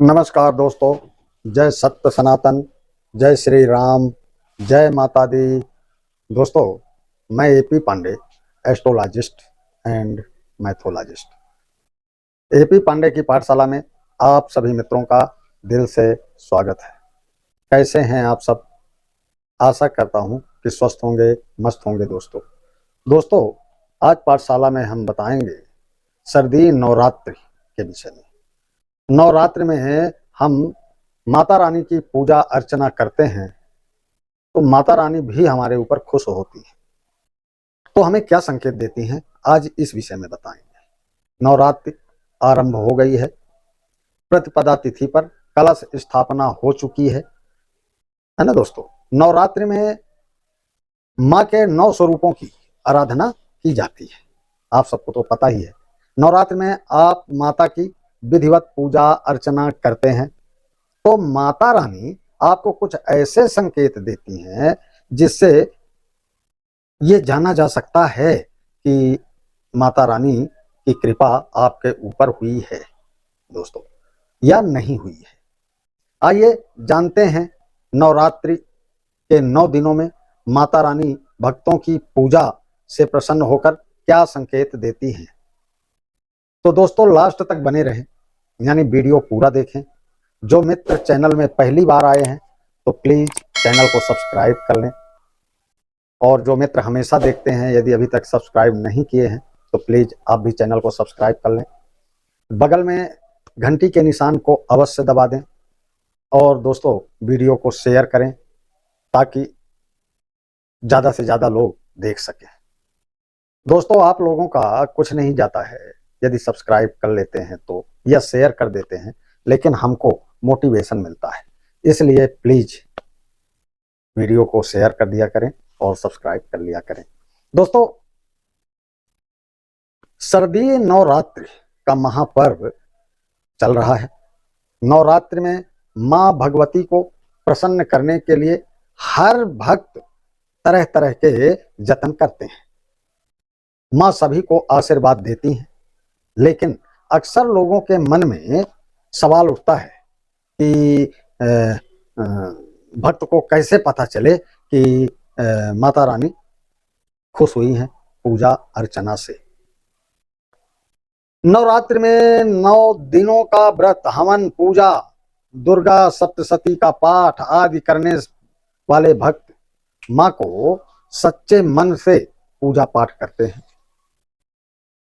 नमस्कार दोस्तों, जय सत्य सनातन, जय श्री राम, जय माता दी। दोस्तों, मैं AP Pandey, astrologist and mythologist. AP Pandey की पाठशाला में आप सभी मित्रों का दिल से स्वागत है। कैसे हैं आप सब? आशा करता हूं कि स्वस्थ होंगे, मस्त होंगे। दोस्तों, आज पाठशाला में हम बताएंगे शारदीय नवरात्रि के विषय में। नवरात्रि में हम माता रानी की पूजा अर्चना करते हैं तो माता रानी भी हमारे ऊपर खुश होती है। तो हमें क्या संकेत देती हैं, आज इस विषय में बताएंगे। नवरात्रि आरंभ हो गई है। प्रतिपदा तिथि पर कलश स्थापना हो चुकी है ना दोस्तों। नवरात्रि में माँ के 9 स्वरूपों की आराधना की जाती है, आप सबको तो पता ही है। नवरात्रि में आप माता की विधिवत पूजा अर्चना करते हैं तो माता रानी आपको कुछ ऐसे संकेत देती हैं जिससे ये जाना जा सकता है कि माता रानी की कृपा आपके ऊपर हुई है दोस्तों, या नहीं हुई है। आइए जानते हैं नवरात्रि के 9 दिनों में माता रानी भक्तों की पूजा से प्रसन्न होकर क्या संकेत देती हैं। तो दोस्तों, लास्ट तक बने रहें, यानी वीडियो पूरा देखें। जो मित्र चैनल में पहली बार आए हैं तो प्लीज चैनल को सब्सक्राइब कर लें, और जो मित्र हमेशा देखते हैं, यदि अभी तक सब्सक्राइब नहीं किए हैं तो प्लीज आप भी चैनल को सब्सक्राइब कर लें। बगल में घंटी के निशान को अवश्य दबा दें, और दोस्तों वीडियो को शेयर करें ताकि ज़्यादा से ज़्यादा लोग देख सकें। दोस्तों, आप लोगों का कुछ नहीं जाता है यदि सब्सक्राइब कर लेते हैं तो, या शेयर कर देते हैं, लेकिन हमको मोटिवेशन मिलता है। इसलिए प्लीज वीडियो को शेयर कर दिया करें और सब्सक्राइब कर लिया करें। दोस्तों, शारदीय नवरात्रि का महापर्व चल रहा है। नवरात्रि में मां भगवती को प्रसन्न करने के लिए हर भक्त तरह तरह के जतन करते हैं। मां सभी को आशीर्वाद देती हैं, लेकिन अक्सर लोगों के मन में सवाल उठता है कि भक्त को कैसे पता चले कि माता रानी खुश हुई हैं पूजा अर्चना से। नवरात्रि में 9 दिनों का व्रत, हवन, पूजा, दुर्गा सप्तशती का पाठ आदि करने वाले भक्त मां को सच्चे मन से पूजा पाठ करते हैं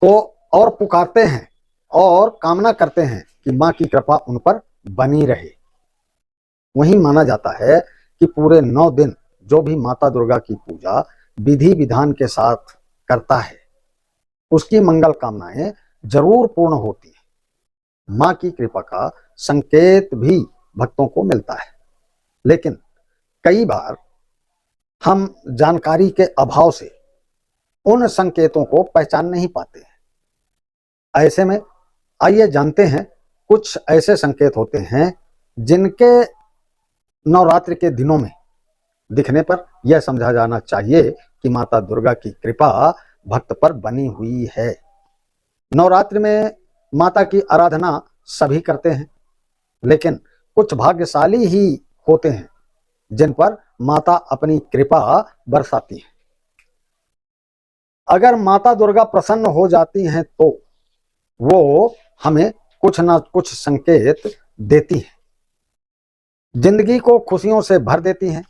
तो और पुकारते हैं और कामना करते हैं कि मां की कृपा उन पर बनी रहे। वहीं माना जाता है कि पूरे 9 दिन जो भी माता दुर्गा की पूजा विधि विधान के साथ करता है, उसकी मंगल कामनाएं जरूर पूर्ण होती है। मां की कृपा का संकेत भी भक्तों को मिलता है, लेकिन कई बार हम जानकारी के अभाव से उन संकेतों को पहचान नहीं पाते हैं। ऐसे में आइए जानते हैं कुछ ऐसे संकेत होते हैं जिनके नवरात्रि के दिनों में दिखने पर यह समझा जाना चाहिए कि माता दुर्गा की कृपा भक्त पर बनी हुई है। नवरात्रि में माता की आराधना सभी करते हैं, लेकिन कुछ भाग्यशाली ही होते हैं जिन पर माता अपनी कृपा बरसाती है। अगर माता दुर्गा प्रसन्न हो जाती हैं तो वो हमें कुछ ना कुछ संकेत देती है, जिंदगी को खुशियों से भर देती हैं।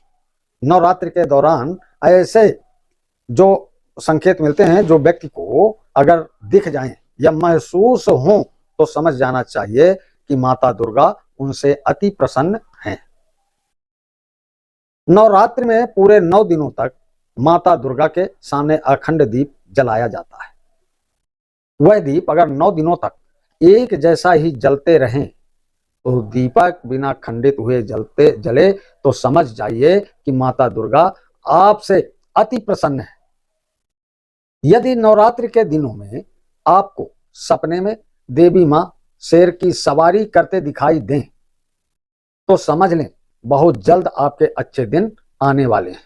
नवरात्रि के दौरान ऐसे जो संकेत मिलते हैं, जो व्यक्ति को अगर दिख जाएं या महसूस हों तो समझ जाना चाहिए कि माता दुर्गा उनसे अति प्रसन्न हैं। नवरात्रि में पूरे 9 दिनों तक माता दुर्गा के सामने अखंड दीप जलाया जाता है। वह दीप अगर 9 दिनों तक एक जैसा ही जलते रहें तो दीपक बिना खंडित हुए जले तो समझ जाइए कि माता दुर्गा आपसे अति प्रसन्न है। यदि नवरात्रि के दिनों में आपको सपने में देवी मां शेर की सवारी करते दिखाई दें तो समझ लें बहुत जल्द आपके अच्छे दिन आने वाले हैं।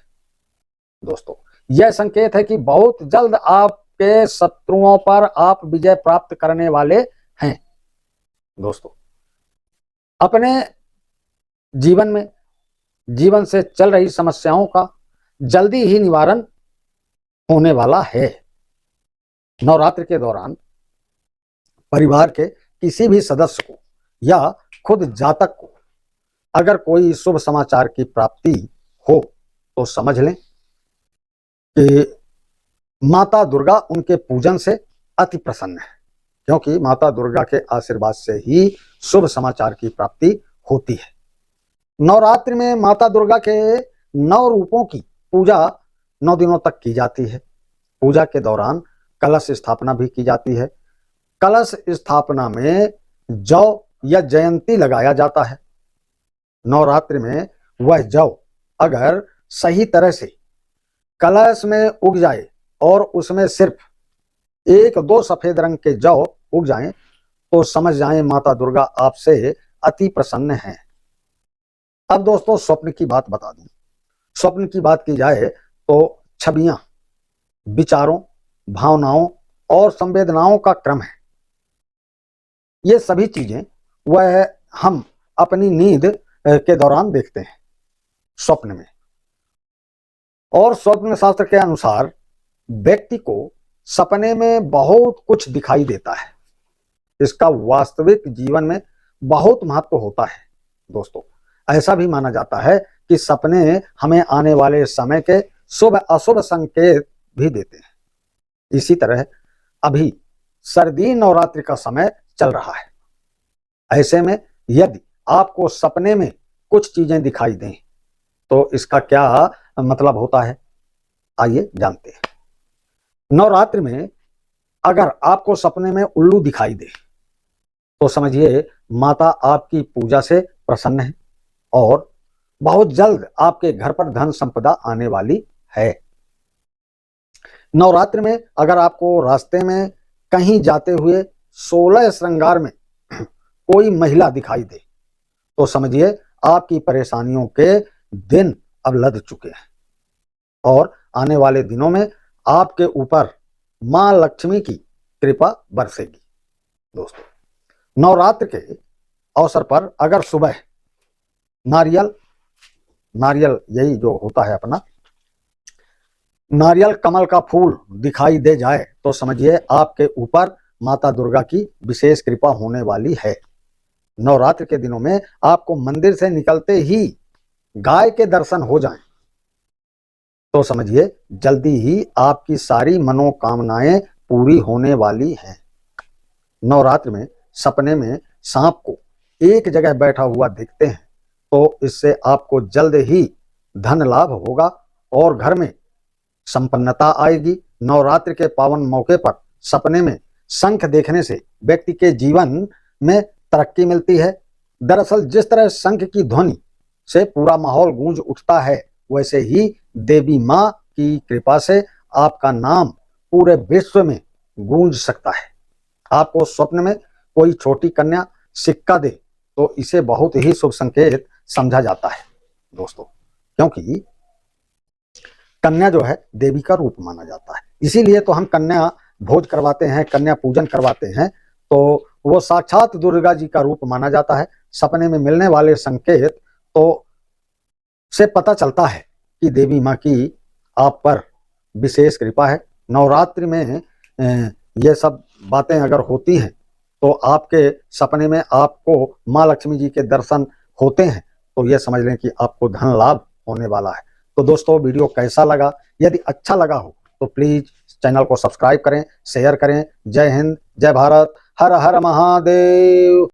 दोस्तों, यह संकेत है कि बहुत जल्द आपके शत्रुओं पर आप विजय प्राप्त करने वाले हैं। दोस्तों, अपने जीवन में, जीवन से चल रही समस्याओं का जल्दी ही निवारण होने वाला है। नवरात्र के दौरान परिवार के किसी भी सदस्य को या खुद जातक को अगर कोई शुभ समाचार की प्राप्ति हो तो समझ लें कि माता दुर्गा उनके पूजन से अति प्रसन्न है, क्योंकि माता दुर्गा के आशीर्वाद से ही शुभ समाचार की प्राप्ति होती है। नवरात्रि में माता दुर्गा के 9 रूपों की पूजा 9 दिनों तक की जाती है। पूजा के दौरान कलश स्थापना भी की जाती है। कलश स्थापना में जौ या जयंती लगाया जाता है। नवरात्रि में वह जौ अगर सही तरह से कलश में उग जाए और उसमें सिर्फ 1-2 सफेद रंग के जौ उग जाएं तो समझ जाएं माता दुर्गा आपसे अति प्रसन्न हैं। अब दोस्तों स्वप्न की बात बता दूं। स्वप्न की बात की जाए तो छवियां, विचारों, भावनाओं और संवेदनाओं का क्रम है। ये सभी चीजें वह हम अपनी नींद के दौरान देखते हैं स्वप्न में। और स्वप्न शास्त्र के अनुसार व्यक्ति को सपने में बहुत कुछ दिखाई देता है। इसका वास्तविक जीवन में बहुत महत्व होता है। दोस्तों ऐसा भी माना जाता है कि सपने हमें आने वाले समय के शुभ अशुभ संकेत भी देते हैं। इसी तरह अभी सर्दी नवरात्रि का समय चल रहा है। ऐसे में यदि आपको सपने में कुछ चीजें दिखाई दें तो इसका क्या मतलब होता है, आइए जानते हैं। नवरात्रि में अगर आपको सपने में उल्लू दिखाई दे तो समझिए माता आपकी पूजा से प्रसन्न है और बहुत जल्द आपके घर पर धन संपदा आने वाली है। नवरात्रि में अगर आपको रास्ते में कहीं जाते हुए 16 श्रृंगार में कोई महिला दिखाई दे तो समझिए आपकी परेशानियों के दिन अब लद चुके हैं और आने वाले दिनों में आपके ऊपर मां लक्ष्मी की कृपा बरसेगी। दोस्तों नवरात्र के अवसर पर अगर सुबह नारियल यही जो होता है अपना नारियल कमल का फूल दिखाई दे जाए तो समझिए आपके ऊपर माता दुर्गा की विशेष कृपा होने वाली है। नवरात्र के दिनों में आपको मंदिर से निकलते ही गाय के दर्शन हो जाएं तो समझिए जल्दी ही आपकी सारी मनोकामनाएं पूरी होने वाली हैं। नवरात्र में सपने में सांप को एक जगह बैठा हुआ देखते हैं तो इससे आपको जल्द ही धन लाभ होगा और घर में संपन्नता आएगी। नवरात्र के पावन मौके पर सपने में शंख देखने से व्यक्ति के जीवन में तरक्की मिलती है। दरअसल जिस तरह शंख की ध्वनि से पूरा माहौल गूंज उठता है वैसे ही देवी मां की कृपा से आपका नाम पूरे विश्व में गूंज सकता है। आपको स्वप्न में कोई छोटी कन्या सिक्का दे तो इसे बहुत ही शुभ संकेत समझा जाता है दोस्तों, क्योंकि कन्या जो है देवी का रूप माना जाता है। इसीलिए तो हम कन्या भोज करवाते हैं, कन्या पूजन करवाते हैं, तो वो साक्षात दुर्गा जी का रूप माना जाता है। सपने में मिलने वाले संकेत तो से पता चलता है कि देवी माँ की आप पर विशेष कृपा है। नवरात्रि में ये सब बातें अगर होती हैं तो आपके सपने में आपको माँ लक्ष्मी जी के दर्शन होते हैं तो ये समझ लें कि आपको धन लाभ होने वाला है। तो दोस्तों वीडियो कैसा लगा? यदि अच्छा लगा हो तो प्लीज चैनल को सब्सक्राइब करें, शेयर करें। जय हिंद, जय भारत, हर हर महादेव।